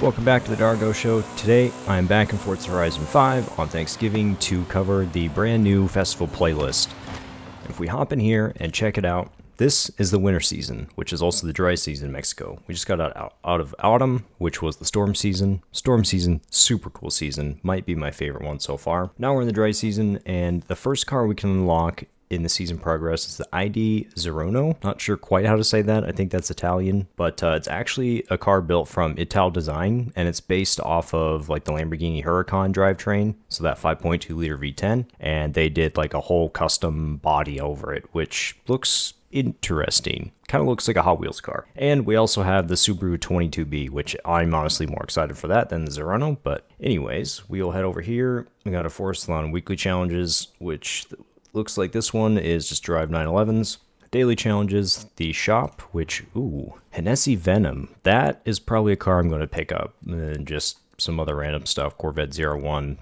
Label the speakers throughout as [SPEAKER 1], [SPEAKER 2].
[SPEAKER 1] Welcome back to the Dargo Show. Today, I'm back in Forza Horizon 5 on Thanksgiving to cover the brand new festival playlist. If we hop in here and check it out, this is the winter season, which is also the dry season in Mexico. We just got out of autumn, which was the storm season. Storm season, super cool season, might be my favorite one so far. Now we're in the dry season, and the first car we can unlock in the season progress is the ItalDesign Zerouno. Not sure quite how to say that. I think that's Italian, but it's actually a car built from ItalDesign, and it's based off of like the Lamborghini Huracan drivetrain, so that 5.2 liter V10, and they did like a whole custom body over it, which looks interesting. Kind of looks like a Hot Wheels car. And we also have the Subaru 22B, which I'm honestly more excited for that than the Zerouno. But anyways, we'll head over here. We got a Forza Salon weekly challenges, which looks like this one is just drive 911s. Daily challenges, the shop, which, Hennessy Venom. That is probably a car I'm going to pick up. And just some other random stuff. Corvette 01.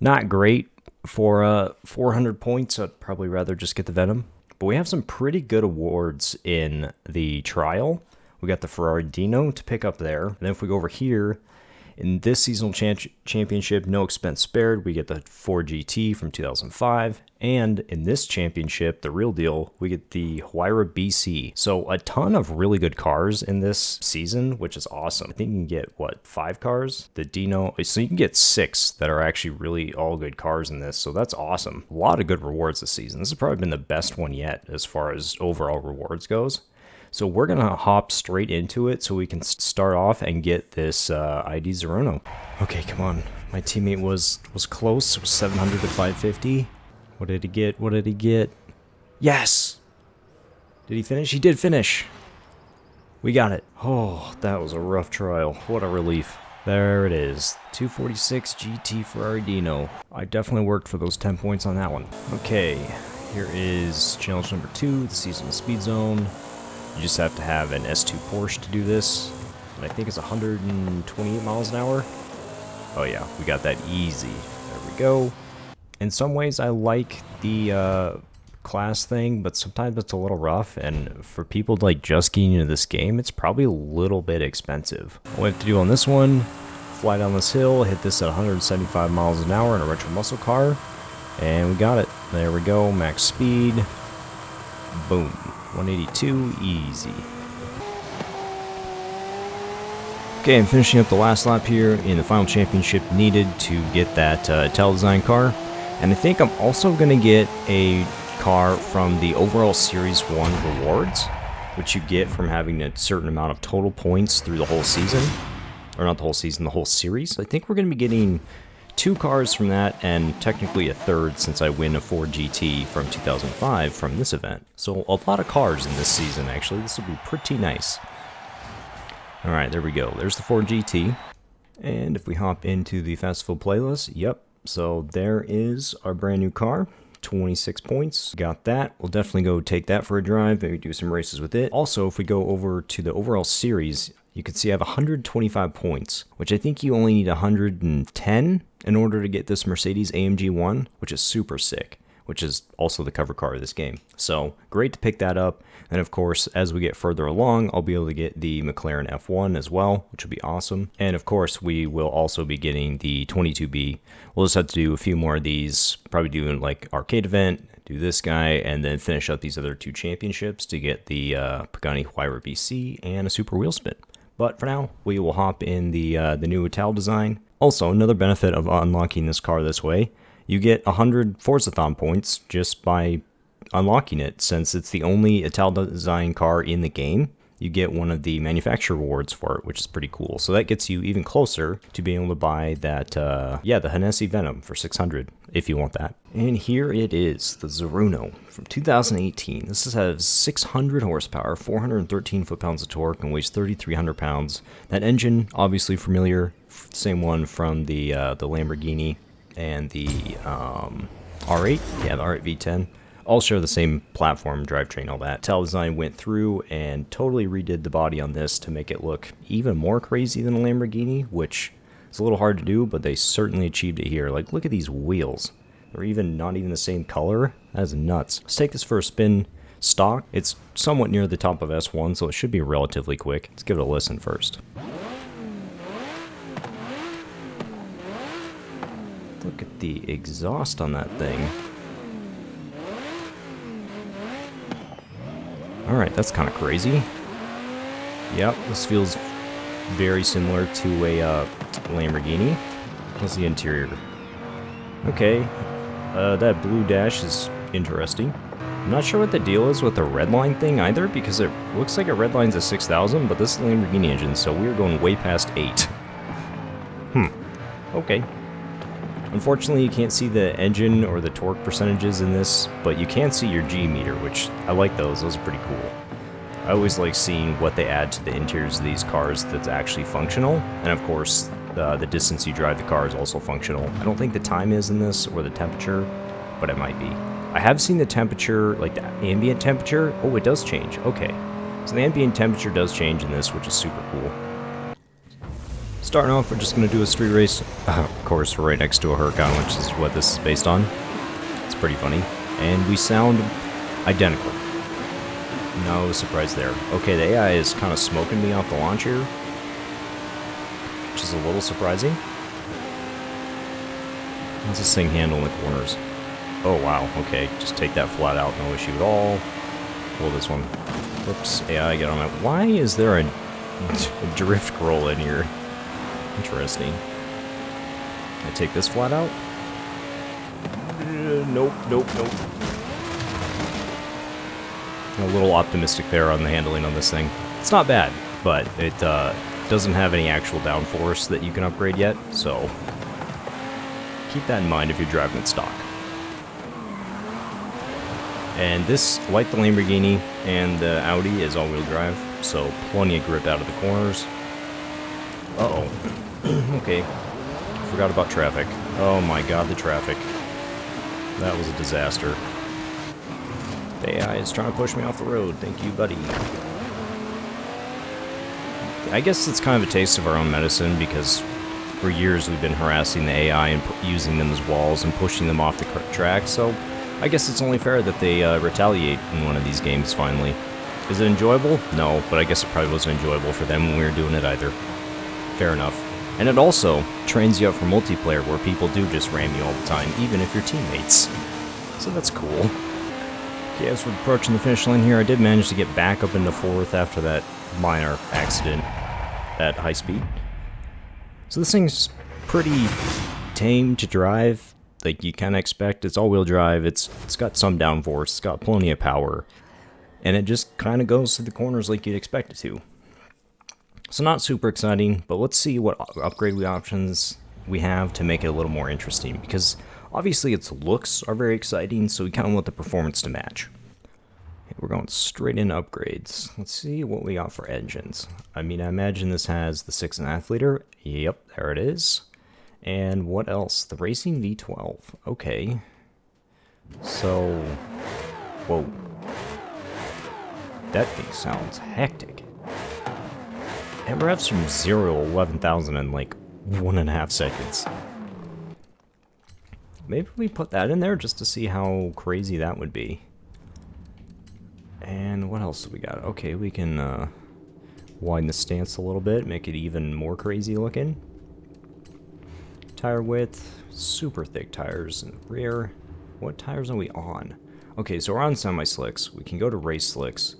[SPEAKER 1] Not great for 400 points. I'd probably rather just get the Venom. But we have some pretty good awards in the trial. We got the Ferrari Dino to pick up there. And then if we go over here, in this seasonal championship, no expense spared, we get the Ford GT from 2005. And in this championship, the real deal, we get the Huayra BC. So a ton of really good cars in this season, which is awesome. I think you can get, 5 cars? The Dino. So you can get 6 that are actually really all good cars in this. So that's awesome. A lot of good rewards this season. This has probably been the best one yet as far as overall rewards goes. So we're going to hop straight into it so we can start off and get this ItalDesign Zerouno. Okay, come on. My teammate was close. It was 700 to 550. What did he get? What did he get? Yes! Did he finish? He did finish. We got it. Oh, that was a rough trial. What a relief. There it is. 246 GT Ferrari Dino. I definitely worked for those 10 points on that one. Okay, here is challenge number 2, the seasonal speed zone. You just have to have an S2 Porsche to do this. And I think it's 128 miles an hour. Oh yeah, we got that easy. There we go. In some ways, I like the class thing, but sometimes it's a little rough. And for people like just getting into this game, it's probably a little bit expensive. All we have to do on this one, fly down this hill, hit this at 175 miles an hour in a retro muscle car. And we got it. There we go, max speed. Boom. 182, easy. Okay, I'm finishing up the last lap here in the final championship needed to get that ItalDesign car. And I think I'm also going to get a car from the overall Series 1 rewards, which you get from having a certain amount of total points through the whole season. Or not the whole season, the whole series. I think we're going to be getting 2 cars from that, and technically a third since I win a Ford GT from 2005 from this event. So a lot of cars in this season, actually. This will be pretty nice. Alright, there we go. There's the Ford GT. And if we hop into the festival playlist, yep. So there is our brand new car. 26 points. Got that. We'll definitely go take that for a drive, maybe do some races with it. Also, if we go over to the overall series, you can see I have 125 points, which I think you only need 110 in order to get this Mercedes AMG 1, which is super sick, which is also the cover car of this game. So great to pick that up. And of course, as we get further along, I'll be able to get the McLaren F1 as well, which will be awesome. And of course, we will also be getting the 22B. We'll just have to do a few more of these, probably doing like arcade event, do this guy, and then finish up these other 2 championships to get the Pagani Huayra BC and a super wheel spin. But for now, we will hop in the new ItalDesign. Also, another benefit of unlocking this car this way, you get 100 Forzathon points just by unlocking it. Since it's the only ItalDesign car in the game, you get one of the manufacturer rewards for it, which is pretty cool. So that gets you even closer to being able to buy that, the Hennessy Venom for 600, if you want that. And here it is, the Zerouno from 2018. This has 600 horsepower, 413 foot-pounds of torque, and weighs 3,300 pounds. That engine, obviously familiar, same one from the Lamborghini and the R8, yeah, the R8 V10. All share the same platform, drivetrain, all that. ItalDesign went through and totally redid the body on this to make it look even more crazy than a Lamborghini, which is a little hard to do, but they certainly achieved it here. Like, look at these wheels. They're not even the same color. That is nuts. Let's take this for a spin. Stock, it's somewhat near the top of S1, so it should be relatively quick. Let's give it a listen first. look at the exhaust on that thing. Alright, that's kind of crazy. Yep, this feels very similar to a Lamborghini. How's the interior? Okay, that blue dash is interesting. I'm not sure what the deal is with the redline thing either, because it looks like it redlines at 6,000, but this is a Lamborghini engine, so we're going way past 8. Okay. Unfortunately, you can't see the engine or the torque percentages in this, but you can see your G meter, which I like those. Those are pretty cool. I always like seeing what they add to the interiors of these cars that's actually functional, and of course, the distance you drive the car is also functional. I don't think the time is in this, or the temperature, but it might be. I have seen the temperature, like the ambient temperature. Oh, it does change. Okay. So the ambient temperature does change in this, which is super cool. Starting off, we're just going to do a street race. Of course, we're right next to a Huracan, which is what this is based on. It's pretty funny. And we sound identical. No surprise there. Okay, the AI is kind of smoking me off the launch here, which is a little surprising. How's this thing handle in the corners? Oh, wow. Okay, just take that flat out. No issue at all. Pull this one. Whoops. AI, get on that. Why is there a drift scroll in here? Interesting. I take this flat out? Nope. A little optimistic there on the handling on this thing. It's not bad, but it doesn't have any actual downforce that you can upgrade yet, so keep that in mind if you're driving it stock. And this, like the Lamborghini and the Audi, is all-wheel drive, so plenty of grip out of the corners. Uh-oh. Okay. Forgot about traffic. Oh my god, the traffic. That was a disaster. The AI is trying to push me off the road. Thank you, buddy. I guess it's kind of a taste of our own medicine, because for years we've been harassing the AI and using them as walls and pushing them off the track, so I guess it's only fair that they retaliate in one of these games finally. Is it enjoyable? No, but I guess it probably wasn't enjoyable for them when we were doing it either. Fair enough. And it also trains you up for multiplayer, where people do just ram you all the time, even if you're teammates. So that's cool. Okay, as we're approaching the finish line here, I did manage to get back up into 4th after that minor accident at high speed. So this thing's pretty tame to drive. Like you kind of expect. It's all-wheel drive. It's got some downforce. It's got plenty of power. And it just kind of goes to the corners like you'd expect it to. So not super exciting, but let's see what upgrade options we have to make it a little more interesting, because obviously its looks are very exciting, so we kind of want the performance to match. Okay, we're going straight into upgrades. Let's see what we got for engines. I mean, I imagine this has the 6.5 liter. Yep, there it is. And what else? The Racing V12. Okay. So, whoa. That thing sounds hectic. It revs from 0 to 11,000 in like 1.5 seconds. Maybe we put that in there just to see how crazy that would be. And what else do we got? Okay, we can widen the stance a little bit, make it even more crazy looking. Tire width, super thick tires in the rear. What tires are we on? Okay, so we're on semi-slicks. We can go to race slicks.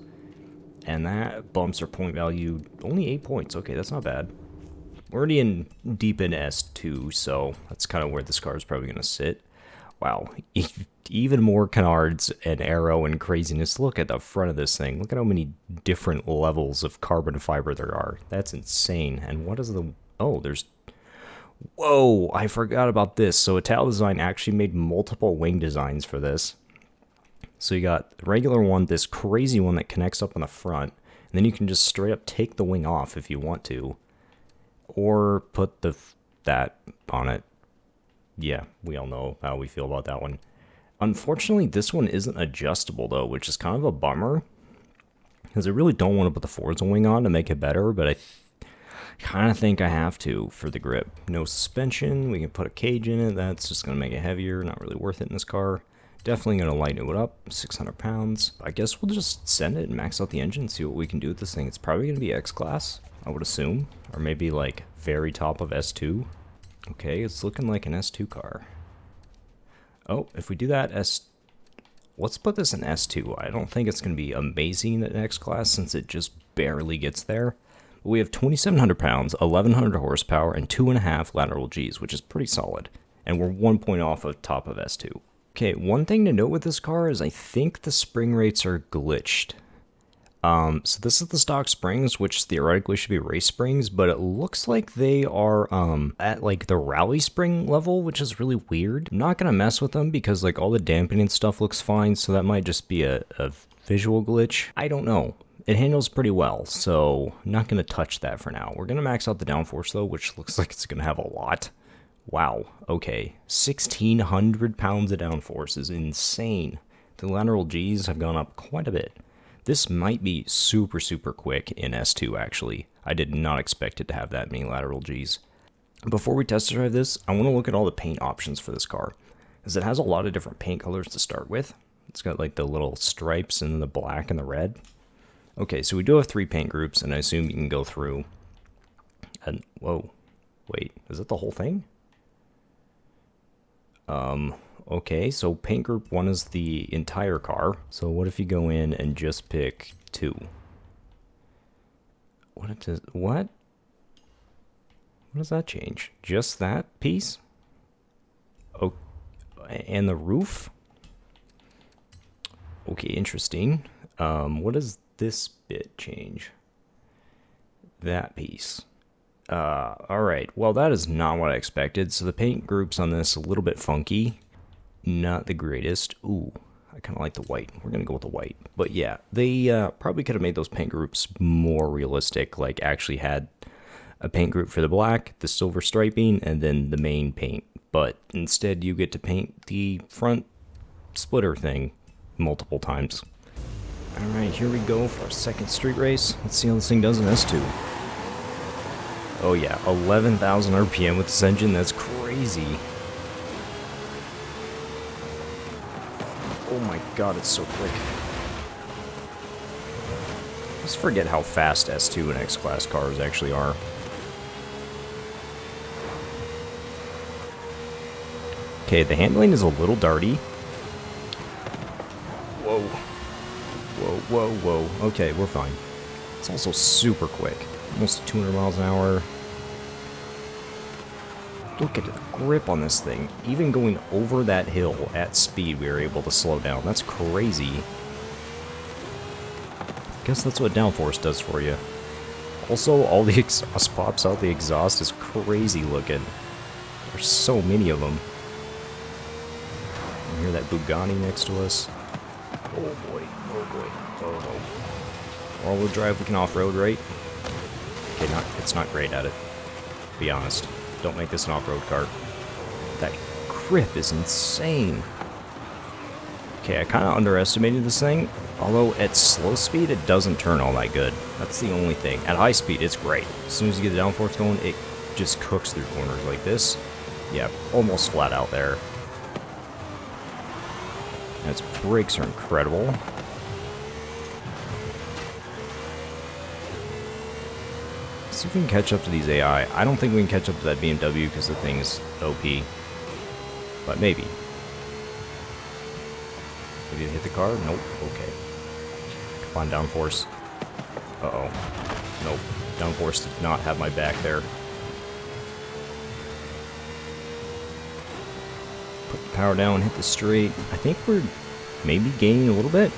[SPEAKER 1] And that bumps our point value only 8 points. Okay, that's not bad. We're already in deep in S2, so that's kind of where this car is probably going to sit. Wow, even more canards and aero and craziness. Look at the front of this thing. Look at how many different levels of carbon fiber there are. That's insane. And what is the... Oh, there's... Whoa, I forgot about this. So ItalDesign actually made multiple wing designs for this. So you got the regular one, this crazy one that connects up on the front, and then you can just straight up take the wing off if you want to, or put that on it. Yeah, we all know how we feel about that one. Unfortunately, this one isn't adjustable though, which is kind of a bummer, because I really don't want to put the Forza wing on to make it better, but I kind of think I have to for the grip. No suspension, we can put a cage in it, that's just going to make it heavier, not really worth it in this car. Definitely going to lighten it up, 600 pounds. I guess we'll just send it and max out the engine, see what we can do with this thing. It's probably going to be X-Class, I would assume. Or maybe like very top of S2. Okay, it's looking like an S2 car. Oh, if we do that, let's put this in S2. I don't think it's going to be amazing at X class since it just barely gets there. But we have 2,700 pounds, 1,100 horsepower, and 2.5 lateral Gs, which is pretty solid. And we're 1 point off of top of S2. Okay, one thing to note with this car is I think the spring rates are glitched. So this is the stock springs, which theoretically should be race springs, but it looks like they are at like the rally spring level, which is really weird. I'm not gonna mess with them because like all the dampening stuff looks fine, so that might just be a visual glitch. I don't know. It handles pretty well, so I'm not gonna touch that for now. We're gonna max out the downforce though, which looks like it's gonna have a lot. Wow, okay. 1,600 pounds of downforce is insane. The lateral Gs have gone up quite a bit. This might be super, super quick in S2, actually. I did not expect it to have that many lateral Gs. Before we test drive this, I want to look at all the paint options for this car, because it has a lot of different paint colors to start with. It's got like the little stripes and the black and the red. Okay, so we do have 3 paint groups, and I assume you can go through. And whoa, wait, is that the whole thing? Okay, so paint group 1 is the entire car. So what if you go in and just pick 2? What does that change? Just that piece? Oh, and the roof? Okay, interesting. What does this bit change? That piece. Alright, well that is not what I expected. So the paint groups on this a little bit funky. Not the greatest. Ooh, I kind of like the white. We're going to go with the white. But yeah, they probably could have made those paint groups more realistic. Like actually had a paint group for the black, the silver striping, and then the main paint. But instead you get to paint the front splitter thing multiple times. Alright, here we go for our second street race. Let's see how this thing does in S2. Oh yeah, 11,000 RPM with this engine. That's crazy. Oh my god, it's so quick. I just forget how fast S2 and X-Class cars actually are. Okay, the handling is a little darty. Whoa. Whoa, whoa, whoa. Okay, we're fine. It's also super quick. Almost 200 miles an hour. Look at the grip on this thing. Even going over that hill at speed, we were able to slow down. That's crazy. Guess that's what downforce does for you. Also, all the exhaust pops out. The exhaust is crazy looking. There's so many of them. You hear that Bugatti next to us? Oh boy, oh boy, oh no. All-wheel drive, we can off-road, right? Okay, it's not great at it. Be honest. Don't make this an off-road kart. That grip is insane. Okay, I kind of underestimated this thing. Although at slow speed, it doesn't turn all that good. That's the only thing. At high speed, it's great. As soon as you get the downforce going, it just cooks through corners like this. Yeah, almost flat out there. And its brakes are incredible. Let's see if we can catch up to these AI. I don't think we can catch up to that BMW because the thing's OP. But maybe. Did you hit the car? Nope. Okay. Come on, downforce. Uh-oh. Nope. Downforce did not have my back there. Put the power down, hit the straight. I think we're maybe gaining a little bit.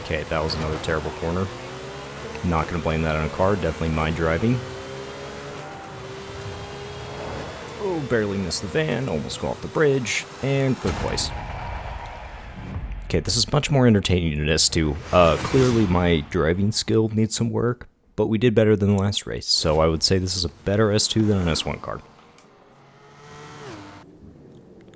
[SPEAKER 1] Okay, that was another terrible corner. Not going to blame that on a car. Definitely my driving. Oh, barely missed the van. Almost go off the bridge. And third place. Okay, this is much more entertaining than S2. Clearly my driving skill needs some work, but we did better than the last race. So I would say this is a better S2 than an S1 car.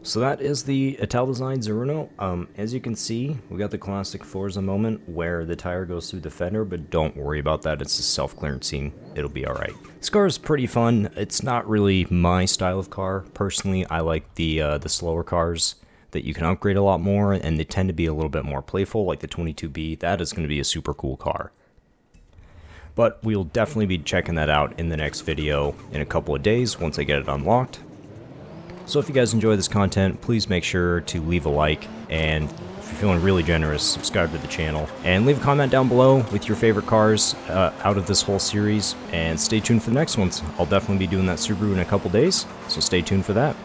[SPEAKER 1] So that is the ItalDesign Zerouno. As you can see, we got the classic Forza moment where the tire goes through the fender, but don't worry about that. It's a self-clearancing. It'll be alright. This car is pretty fun. It's not really my style of car. Personally, I like the slower cars that you can upgrade a lot more, and they tend to be a little bit more playful, like the 22B. That is going to be a super cool car. but we'll definitely be checking that out in the next video in a couple of days once I get it unlocked. So if you guys enjoy this content, please make sure to leave a like, and if you're feeling really generous, subscribe to the channel, and leave a comment down below with your favorite cars out of this whole series, and stay tuned for the next ones. I'll definitely be doing that Subaru in a couple days, so stay tuned for that.